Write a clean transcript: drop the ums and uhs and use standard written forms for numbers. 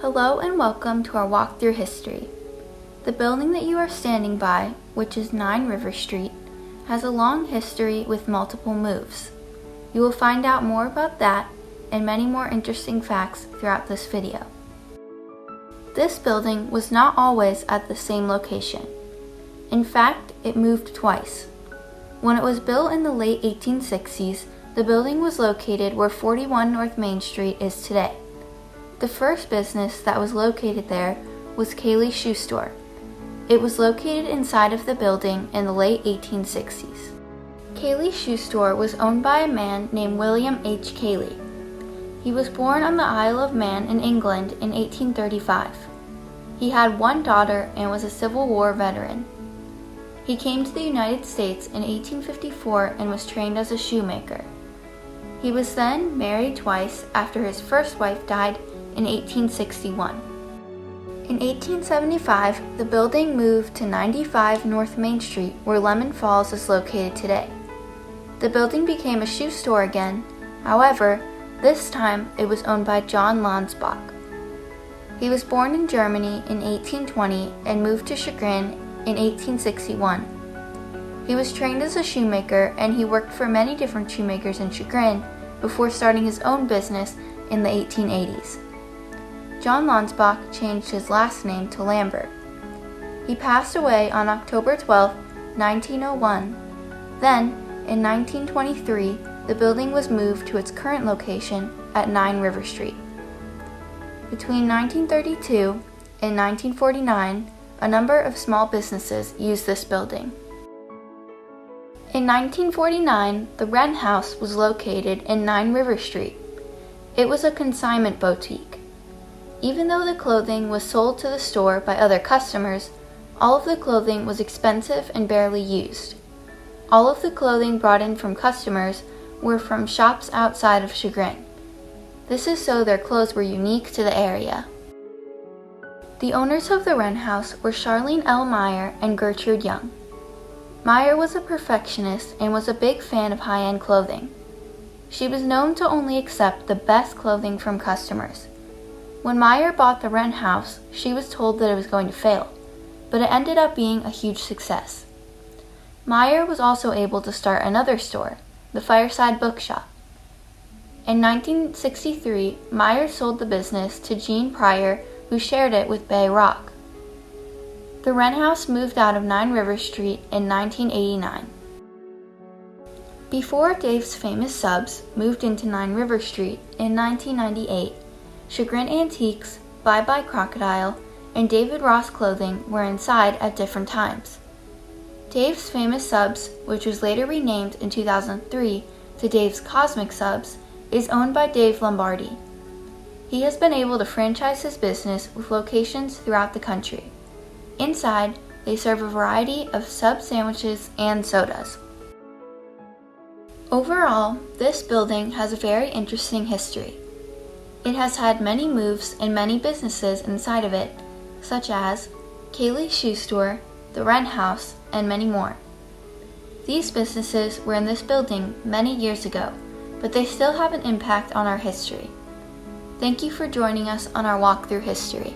Hello and welcome to our walk through history. The building that you are standing by, which is 9 River Street, has a long history with multiple moves. You will find out more about that and many more interesting facts throughout this video. This building was not always at the same location. In fact, it moved twice. When it was built in the late 1860s, the building was located where 41 North Main Street is today. The first business that was located there was Cayley's Shoe Store. It was located inside of the building in the late 1860s. Cayley's Shoe Store was owned by a man named William H. Cayley. He was born on the Isle of Man in England in 1835. He had one daughter and was a Civil War veteran. He came to the United States in 1854 and was trained as a shoemaker. He was then married twice after his first wife died in 1861. In 1875, the building moved to 95 North Main Street where Lemon Falls is located today. The building became a shoe store again, however, this time it was owned by John Lansbach. He was born in Germany in 1820 and moved to Chagrin in 1861. He was trained as a shoemaker and he worked for many different shoemakers in Chagrin before starting his own business in the 1880s. John Lansbach changed his last name to Lambert. He passed away on October 12, 1901. Then, in 1923, the building was moved to its current location at 9 River Street. Between 1932 and 1949, a number of small businesses used this building. In 1949, the Wren House was located in 9 River Street. It was a consignment boutique. Even though the clothing was sold to the store by other customers, all of the clothing was expensive and barely used. All of the clothing brought in from customers were from shops outside of Chagrin. This is so their clothes were unique to the area. The owners of the Wren House were Charlene L. Meyer and Gertrude Young. Meyer was a perfectionist and was a big fan of high-end clothing. She was known to only accept the best clothing from customers. When Meyer bought the Wren House, she was told that it was going to fail, but it ended up being a huge success. Meyer was also able to start another store, the Fireside Bookshop. In 1963, Meyer sold the business to Gene Pryor, who shared it with Bay Rock. The Wren House moved out of 9 River Street in 1989. Before Dave's Famous Subs moved into 9 River Street in 1998, Chagrin Antiques, Bye Bye Crocodile, and David Ross Clothing were inside at different times. Dave's Famous Subs, which was later renamed in 2003 to Dave's Cosmic Subs, is owned by Dave Lombardi. He has been able to franchise his business with locations throughout the country. Inside, they serve a variety of sub sandwiches and sodas. Overall, this building has a very interesting history. It has had many moves and many businesses inside of it, such as Cayley's Shoe Store, the Wren House, and many more. These businesses were in this building many years ago, but they still have an impact on our history. Thank you for joining us on our walk through history.